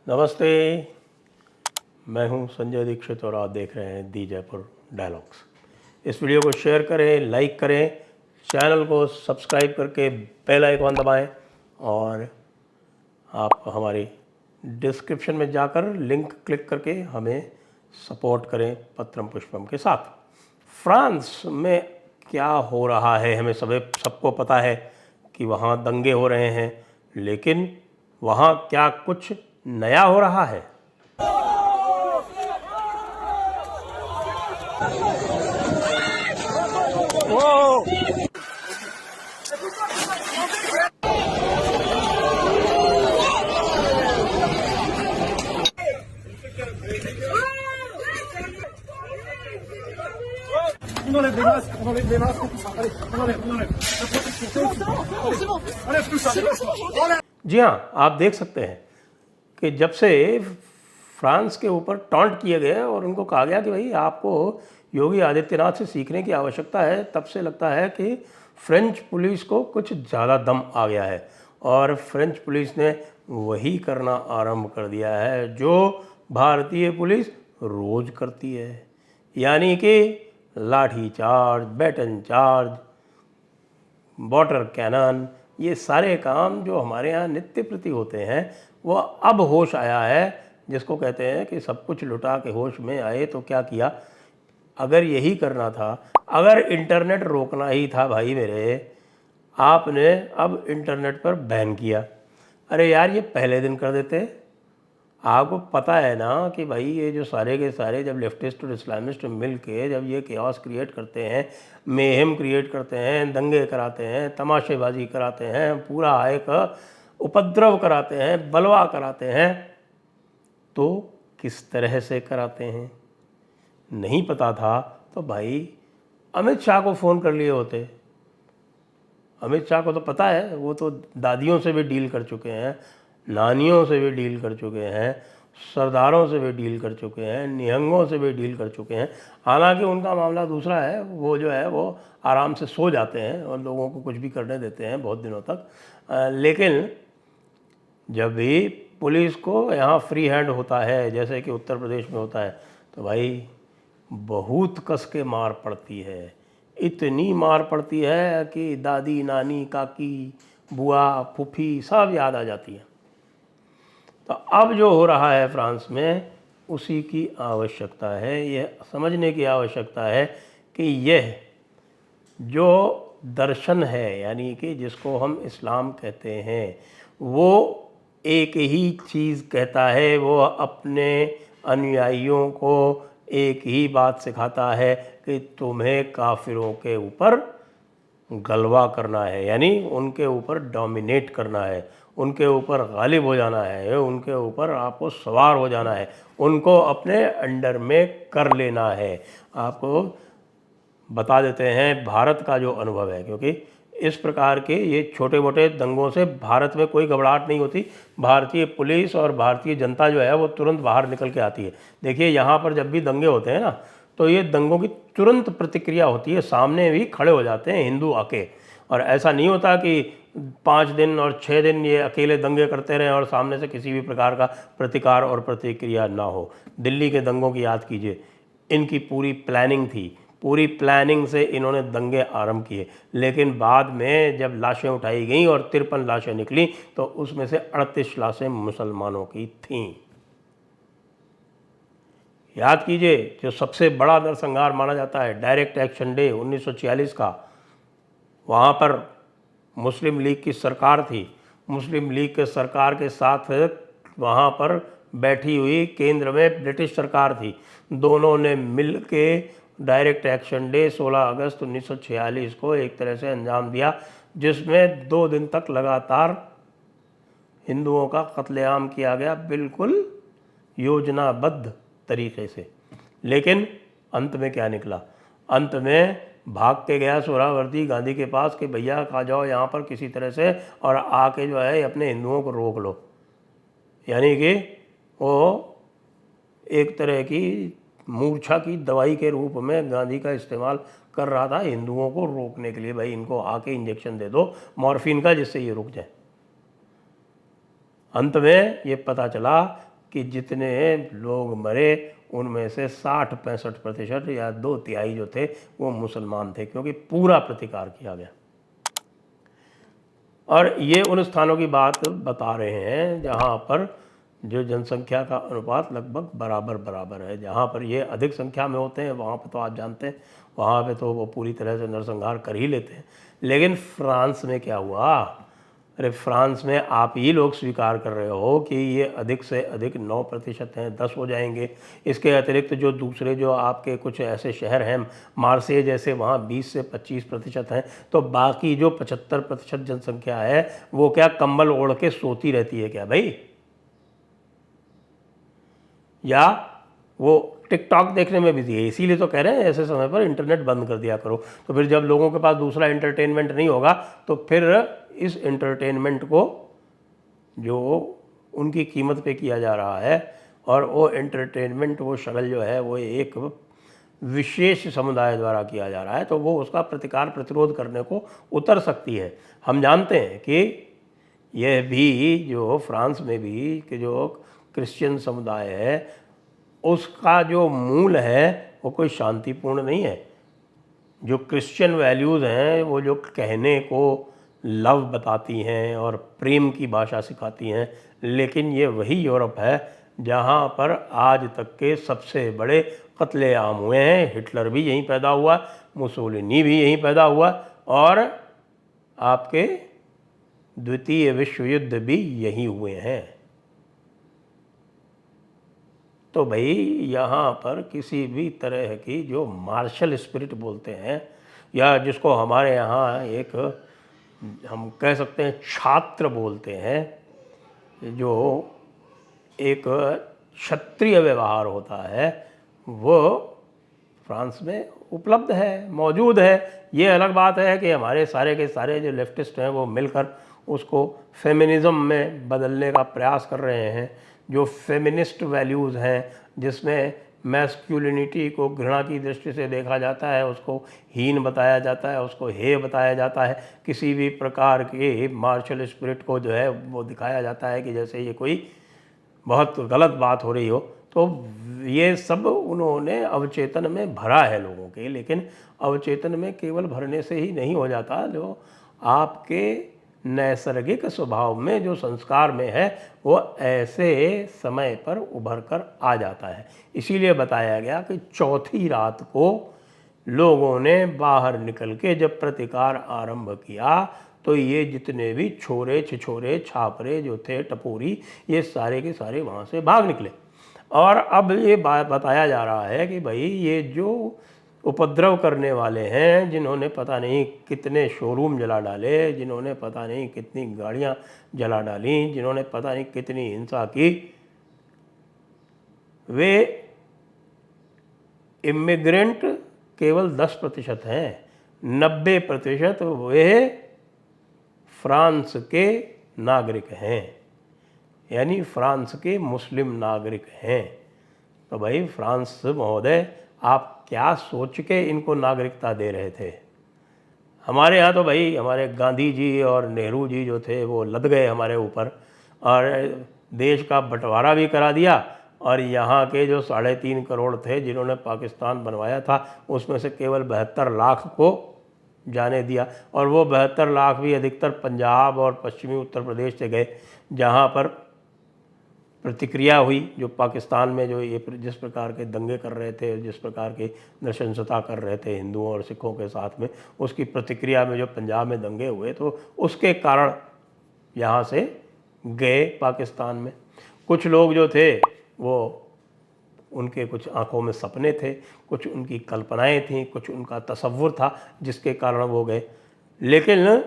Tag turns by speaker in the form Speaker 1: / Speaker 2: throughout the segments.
Speaker 1: नमस्ते। मैं हूं संजय दीक्षित और आप देख रहे हैं दी जयपुर डायलॉग्स। इस वीडियो को शेयर करें, लाइक करें, चैनल को सब्सक्राइब करके बेल आइकॉन दबाएं और आप हमारी डिस्क्रिप्शन में जाकर लिंक क्लिक करके हमें सपोर्ट करें पत्रम पुष्पम के साथ। फ्रांस में क्या हो रहा है हमें सबको पता है कि वहाँ दंगे हो रहे हैं, लेकिन वहाँ क्या कुछ नया हो रहा है? जी हाँ, आप देख सकते हैं कि जब से फ्रांस के ऊपर टॉन्ट किया गया और उनको कहा गया कि भाई आपको योगी आदित्यनाथ से सीखने की आवश्यकता है, तब से लगता है कि फ्रेंच पुलिस को कुछ ज़्यादा दम आ गया है और फ्रेंच पुलिस ने वही करना आरंभ कर दिया है जो भारतीय पुलिस रोज़ करती है, यानी कि lathi charge, baton charge, water cannon, ये सारे काम जो हमारे यहाँ नित्य प्रति होते हैं वो अब होश आया है, जिसको कहते हैं कि सब कुछ लुटा के होश में आए। तो क्या किया? अगर यही करना था, अगर इंटरनेट रोकना ही था भाई मेरे, आपने अब इंटरनेट पर बैन किया। अरे यार, ये पहले दिन कर देते। आपको पता है ना कि भाई ये जो सारे के सारे जब लेफ्टिस्ट और इस्लामिस्ट मिल के जब ये केओस क्रिएट करते हैं, मेहम क्रिएट करते हैं, दंगे कराते हैं, तमाशेबाजी कराते हैं, पूरा एक उपद्रव कराते हैं, बलवा कराते हैं, तो किस तरह से कराते हैं नहीं पता था तो भाई अमित शाह को फ़ोन कर लिए होते। अमित शाह को तो पता है, वो तो दादियों से भी डील कर चुके हैं, नानियों से भी डील कर चुके हैं, सरदारों से भी डील कर चुके हैं, निहंगों से भी डील कर चुके हैं। हालांकि उनका मामला दूसरा है, वो जो है वो आराम से सो जाते हैं और लोगों को कुछ भी करने देते हैं बहुत दिनों तक। लेकिन जब भी पुलिस को यहाँ फ्री हैंड होता है, जैसे कि उत्तर प्रदेश में होता है, तो भाई बहुत कस के मार पड़ती है। इतनी मार पड़ती है कि दादी, नानी, काकी, बुआ, फूफी सब याद आ जाती है। तो अब जो हो रहा है फ्रांस में, उसी की आवश्यकता है। यह समझने की आवश्यकता है कि यह जो दर्शन है, यानी कि जिसको हम इस्लाम कहते हैं, वो एक ही चीज़ कहता है। वो अपने अनुयायियों को एक ही बात सिखाता है कि तुम्हें काफिरों के ऊपर गलबा करना है, यानी उनके ऊपर डोमिनेट करना है, उनके ऊपर गालिब हो जाना है, उनके ऊपर आपको सवार हो जाना है, उनको अपने अंडर में कर लेना है। आपको बता देते हैं भारत का जो अनुभव है, क्योंकि इस प्रकार के ये छोटे मोटे दंगों से भारत में कोई घबराहट नहीं होती। भारतीय पुलिस और भारतीय जनता जो है वो तुरंत बाहर निकल के आती है। देखिए, यहाँ पर जब भी दंगे होते हैं ना, तो ये दंगों की तुरंत प्रतिक्रिया होती है, सामने भी खड़े हो जाते हैं हिंदू आके। और ऐसा नहीं होता कि 5 दिन और 6 दिन ये अकेले दंगे करते रहें और सामने से किसी भी प्रकार का प्रतिकार और प्रतिक्रिया ना हो। दिल्ली के दंगों की याद कीजिए, इनकी पूरी प्लानिंग थी, पूरी प्लानिंग से इन्होंने दंगे आरंभ किए। लेकिन बाद में जब लाशें उठाई गईं और 53 लाशें निकली, तो उसमें से 38 लाशें मुसलमानों की थीं। याद कीजिए, जो सबसे बड़ा नरसंहार माना जाता है डायरेक्ट एक्शन डे 1946 का, वहाँ पर मुस्लिम लीग की सरकार थी। मुस्लिम लीग के सरकार के साथ वहाँ पर बैठी हुई केंद्र में ब्रिटिश सरकार थी। दोनों ने मिल के डायरेक्ट एक्शन डे 16 अगस्त 1946 को एक तरह से अंजाम दिया, जिसमें 2 दिन तक लगातार हिंदुओं का कत्लेआम किया गया, बिल्कुल योजनाबद्ध तरीके से। लेकिन अंत में क्या निकला? अंत में भाग के गया सोहरावर्दी गांधी के पास कि भैया आ जाओ यहाँ पर किसी तरह से और आके जो है अपने हिंदुओं को रोक लो। यानी कि वो एक तरह की मूर्छा की दवाई के रूप में गांधी का इस्तेमाल कर रहा था हिंदुओं को रोकने के लिए। भाई इनको आके इंजेक्शन दे दो मॉर्फिन का, जिससे ये रुक जाए। अंत में ये पता चला कि जितने लोग मरे उनमें से 60-65% या 2/3 जो थे वो मुसलमान थे, क्योंकि पूरा प्रतिकार किया गया। और ये उन स्थानों की बात बता रहे हैं जहाँ पर जो जनसंख्या का अनुपात लगभग बराबर बराबर है। जहाँ पर ये अधिक संख्या में होते हैं वहाँ पे तो आप जानते हैं, वहाँ पे तो वो पूरी तरह से नरसंहार कर ही लेते हैं। लेकिन फ्रांस में क्या हुआ? अरे फ्रांस में आप ही लोग स्वीकार कर रहे हो कि ये अधिक से अधिक 9% हैं, 10 हो जाएंगे। इसके अतिरिक्त जो दूसरे जो आपके कुछ ऐसे शहर हैं मार्से जैसे, वहाँ 20 से 25% हैं। तो बाकी जो 75% जनसंख्या है वो क्या कंबल ओढ़ के सोती रहती है क्या भाई? या वो टिकटॉक देखने में बिजी है? इसीलिए तो कह रहे हैं ऐसे समय पर इंटरनेट बंद कर दिया करो। तो फिर जब लोगों के पास दूसरा एंटरटेनमेंट नहीं होगा तो फिर इस एंटरटेनमेंट को जो उनकी कीमत पे किया जा रहा है, और वो एंटरटेनमेंट वो शगल जो है वो एक विशेष समुदाय द्वारा किया जा रहा है, तो वो उसका प्रतिकार प्रतिरोध करने को उतर सकती है। हम जानते हैं कि यह भी जो फ्रांस में भी कि जो क्रिश्चियन समुदाय है उसका जो मूल है वो कोई शांतिपूर्ण नहीं है। जो क्रिश्चियन वैल्यूज़ हैं वो जो कहने को लव बताती हैं और प्रेम की भाषा सिखाती हैं, लेकिन ये वही यूरोप है जहाँ पर आज तक के सबसे बड़े कत्लेआम हुए हैं। हिटलर भी यहीं पैदा हुआ, मुसोलिनी भी यहीं पैदा हुआ, और आपके द्वितीय विश्व युद्ध भी यहीं हुए हैं। तो भाई यहाँ पर किसी भी तरह की जो मार्शल स्पिरिट बोलते हैं, या जिसको हमारे यहाँ एक हम कह सकते हैं छात्र बोलते हैं, जो एक क्षत्रिय व्यवहार होता है, वो फ्रांस में उपलब्ध है, मौजूद है। ये अलग बात है कि हमारे सारे के सारे जो लेफ्टिस्ट हैं वो मिलकर उसको फेमिनिज़म में बदलने का प्रयास कर रहे हैं। जो फेमिनिस्ट वैल्यूज़ हैं जिसमें मैस्कुलिनिटी को घृणा की दृष्टि से देखा जाता है, उसको हीन बताया जाता है, उसको हेय बताया जाता है, किसी भी प्रकार के मार्शल स्पिरिट को जो है वो दिखाया जाता है कि जैसे ये कोई बहुत गलत बात हो रही हो। तो ये सब उन्होंने अवचेतन में भरा है लोगों के, लेकिन अवचेतन में केवल भरने से ही नहीं हो जाता। जो आपके नैसर्गिक स्वभाव में जो संस्कार में है वो ऐसे समय पर उभर कर आ जाता है। इसीलिए बताया गया कि चौथी रात को लोगों ने बाहर निकल के जब प्रतिकार आरंभ किया तो ये जितने भी छोरे छिछोरे छापरे जो थे टपोरी, ये सारे के सारे वहाँ से भाग निकले। और अब ये बात बताया जा रहा है कि भाई ये जो उपद्रव करने वाले हैं, जिन्होंने पता नहीं कितने शोरूम जला डाले, जिन्होंने पता नहीं कितनी गाड़ियाँ जला डाली, जिन्होंने पता नहीं कितनी हिंसा की, वे इमिग्रेंट केवल 10% हैं। 90% वे फ्रांस के नागरिक हैं, यानी फ्रांस के मुस्लिम नागरिक हैं। तो भाई फ्रांस महोदय, आप क्या सोच के इनको नागरिकता दे रहे थे? हमारे यहाँ तो भाई हमारे गांधी जी और नेहरू जी जो थे वो लद गए हमारे ऊपर, और देश का बंटवारा भी करा दिया, और यहाँ के जो 3.5 करोड़ थे जिन्होंने पाकिस्तान बनवाया था उसमें से केवल 72 लाख को जाने दिया, और वो 72 लाख भी अधिकतर पंजाब और पश्चिमी उत्तर प्रदेश से गए, जहाँ पर प्रतिक्रिया हुई। जो पाकिस्तान में जो ये जिस प्रकार के दंगे कर रहे थे, जिस प्रकार की नृशंसता कर रहे थे हिंदुओं और सिखों के साथ में, उसकी प्रतिक्रिया में जो पंजाब में दंगे हुए तो उसके कारण यहाँ से गए पाकिस्तान में। कुछ लोग जो थे वो उनके कुछ आंखों में सपने थे, कुछ उनकी कल्पनाएं थीं, कुछ उनका तसव्वुर था जिसके कारण वो गए। लेकिन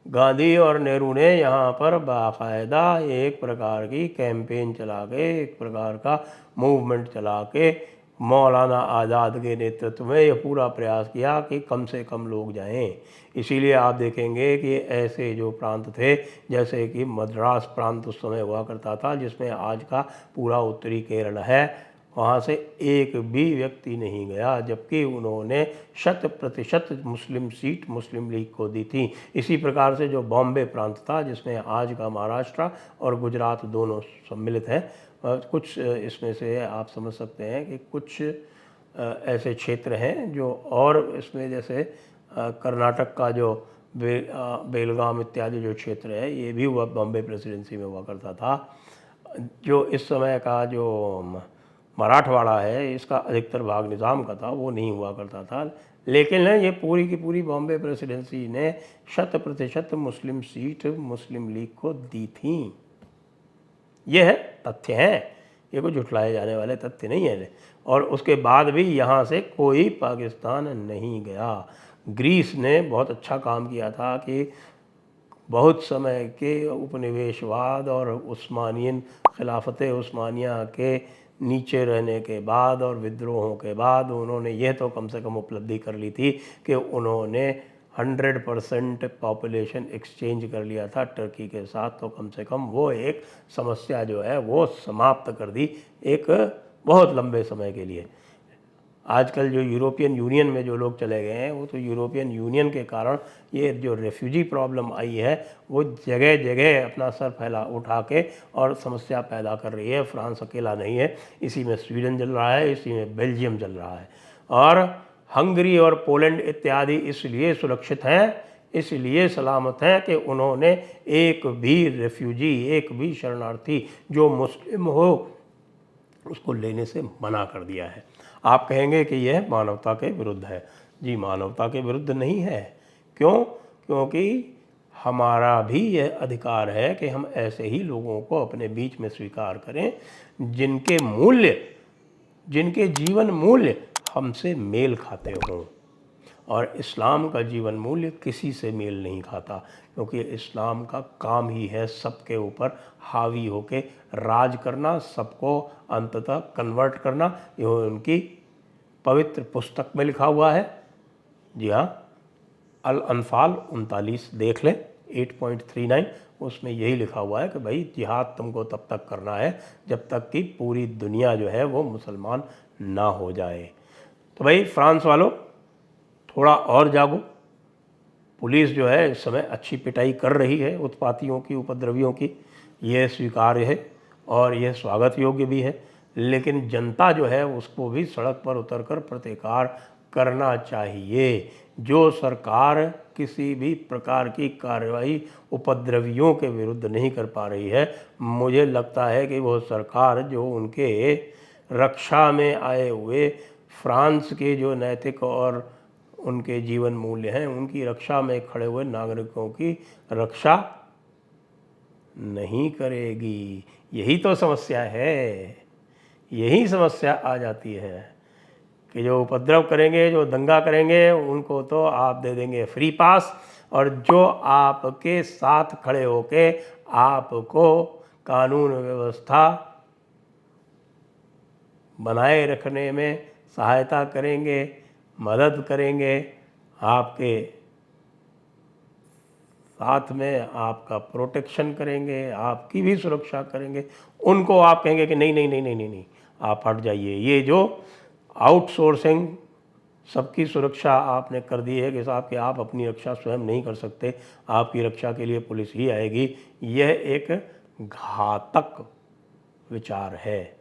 Speaker 1: गांधी और नेहरू ने यहाँ पर बाकायदा एक प्रकार की कैंपेन चला के, एक प्रकार का मूवमेंट चला के, मौलाना आज़ाद के नेतृत्व में यह पूरा प्रयास किया कि कम से कम लोग जाएं। इसीलिए आप देखेंगे कि ऐसे जो प्रांत थे, जैसे कि मद्रास प्रांत उस समय हुआ करता था जिसमें आज का पूरा उत्तरी केरल है, वहाँ से एक भी व्यक्ति नहीं गया, जबकि उन्होंने 100% मुस्लिम सीट मुस्लिम लीग को दी थी। इसी प्रकार से जो बॉम्बे प्रांत था जिसमें आज का महाराष्ट्र और गुजरात दोनों सम्मिलित हैं, कुछ इसमें से आप समझ सकते हैं कि कुछ ऐसे क्षेत्र हैं जो, और इसमें जैसे कर्नाटक का जो बेलगाम इत्यादि जो क्षेत्र है, ये भी हुआ बॉम्बे प्रेसिडेंसी में हुआ करता था। जो इस समय का जो मराठवाड़ा है, इसका अधिकतर भाग निज़ाम का था, वो नहीं हुआ करता था। लेकिन ये पूरी की पूरी बॉम्बे प्रेसिडेंसी ने 100% मुस्लिम सीट मुस्लिम लीग को दी थी। ये है, तथ्य हैं, ये कोई झुठलाए जाने वाले तथ्य नहीं है। और उसके बाद भी यहाँ से कोई पाकिस्तान नहीं गया। ग्रीस ने बहुत अच्छा काम किया था कि बहुत समय के उपनिवेशवाद और उस्मानियन खिलाफत उस्मानिया के नीचे रहने के बाद और विद्रोहों के बाद उन्होंने यह तो कम से कम उपलब्धि कर ली थी कि उन्होंने 100% पॉपुलेशन एक्सचेंज कर लिया था टर्की के साथ। तो कम से कम वो एक समस्या जो है वो समाप्त कर दी एक बहुत लंबे समय के लिए। आजकल जो यूरोपियन यूनियन में जो लोग चले गए हैं, वो तो यूरोपियन यूनियन के कारण ये जो रेफ्यूजी प्रॉब्लम आई है वो जगह जगह अपना सर फैला उठा के और समस्या पैदा कर रही है। फ्रांस अकेला नहीं है, इसी में स्वीडन चल रहा है, इसी में बेल्जियम चल रहा है, और हंगरी और पोलैंड इत्यादि इसलिए सुरक्षित हैं, इसलिए सलामत हैं कि उन्होंने एक भी रेफ्यूजी, एक भी शरणार्थी जो मुस्लिम हो उसको लेने से मना कर दिया है। आप कहेंगे कि यह मानवता के विरुद्ध है। जी, मानवता के विरुद्ध नहीं है। क्यों? क्योंकि हमारा भी यह अधिकार है कि हम ऐसे ही लोगों को अपने बीच में स्वीकार करें जिनके मूल्य, जिनके जीवन मूल्य हमसे मेल खाते हों। और इस्लाम का जीवन मूल्य किसी से मेल नहीं खाता, क्योंकि इस्लाम का काम ही है सबके ऊपर हावी होके राज करना, सबको अंततः कन्वर्ट करना। ये उनकी पवित्र पुस्तक में लिखा हुआ है। जी हाँ, अल अनफाल 39 देख लें, 8.39, उसमें यही लिखा हुआ है कि भाई जिहाद तुमको तब तक करना है जब तक कि पूरी दुनिया जो है वो मुसलमान ना हो जाए। तो भाई फ्रांस वालों, थोड़ा और जागो। पुलिस जो है इस समय अच्छी पिटाई कर रही है उत्पातियों की, उपद्रवियों की, यह स्वीकार्य है और यह स्वागत योग्य भी है। लेकिन जनता जो है उसको भी सड़क पर उतरकर प्रतिकार करना चाहिए। जो सरकार किसी भी प्रकार की कार्रवाई उपद्रवियों के विरुद्ध नहीं कर पा रही है, मुझे लगता है कि वो सरकार जो उनके रक्षा में आए हुए फ्रांस के जो नैतिक और उनके जीवन मूल्य हैं, उनकी रक्षा में खड़े हुए नागरिकों की रक्षा नहीं करेगी। यही तो समस्या है, यही समस्या आ जाती है कि जो उपद्रव करेंगे, जो दंगा करेंगे, उनको तो आप दे देंगे फ्री पास, और जो आपके साथ खड़े होके आपको कानून व्यवस्था बनाए रखने में सहायता करेंगे, मदद करेंगे, आपके साथ में आपका प्रोटेक्शन करेंगे, आपकी भी सुरक्षा करेंगे, उनको आप कहेंगे कि नहीं नहीं नहीं नहीं नहीं नहीं, आप हट जाइए। ये जो आउटसोर्सिंग सबकी सुरक्षा आपने कर दी है कि साहब कि आप अपनी रक्षा स्वयं नहीं कर सकते, आपकी रक्षा के लिए पुलिस ही आएगी, यह एक घातक विचार है।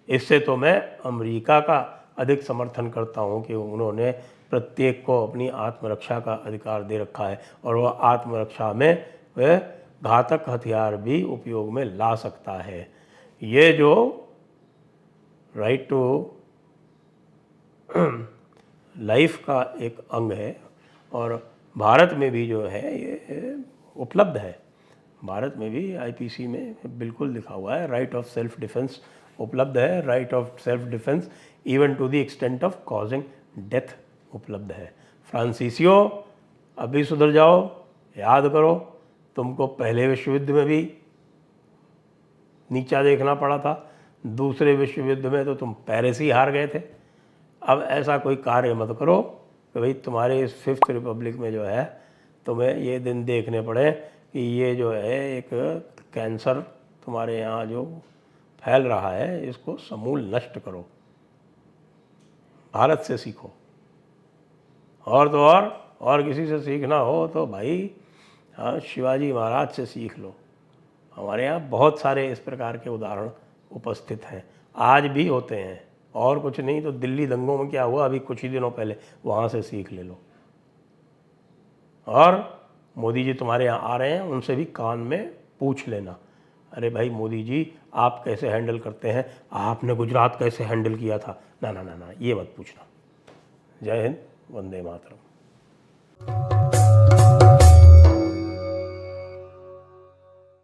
Speaker 1: इससे तो मैं अमेरिका का अधिक समर्थन करता हूं कि उन्होंने प्रत्येक को अपनी आत्मरक्षा का अधिकार दे रखा है, और वह आत्मरक्षा में वह घातक हथियार भी उपयोग में ला सकता है। ये जो राइट टू लाइफ का एक अंग है, और भारत में भी जो है ये उपलब्ध है। भारत में भी आईपीसी में बिल्कुल लिखा हुआ है, राइट ऑफ सेल्फ डिफेंस उपलब्ध है। Right of self defence even to the extent of causing death उपलब्ध है। फ्रांसीसियो, अभी सुधर जाओ, याद करो तुमको पहले विश्व युद्ध में भी नीचा देखना पड़ा था, दूसरे विश्व युद्ध में तो तुम पेरिस ही हार गए थे। अब ऐसा कोई कार्य मत करो कि भाई तुम्हारे इस 5th रिपब्लिक में जो है तुम्हें ये दिन देखने पड़े कि ये जो है एक कैंसर तुम्हारे यहाँ जो फैल रहा है, इसको समूल नष्ट करो। भारत से सीखो, और तो और किसी से सीखना हो तो भाई शिवाजी महाराज से सीख लो। हमारे यहाँ बहुत सारे इस प्रकार के उदाहरण उपस्थित हैं, आज भी होते हैं। और कुछ नहीं तो दिल्ली दंगों में क्या हुआ अभी कुछ ही दिनों पहले, वहाँ से सीख ले लो। और मोदी जी तुम्हारे यहाँ आ रहे हैं, उनसे भी कान में पूछ लेना, अरे भाई मोदी जी आप कैसे हैंडल करते हैं, आपने गुजरात कैसे हैंडल किया था, ना ना ना ना, ये मत पूछना। जय हिंद, वंदे मातरम।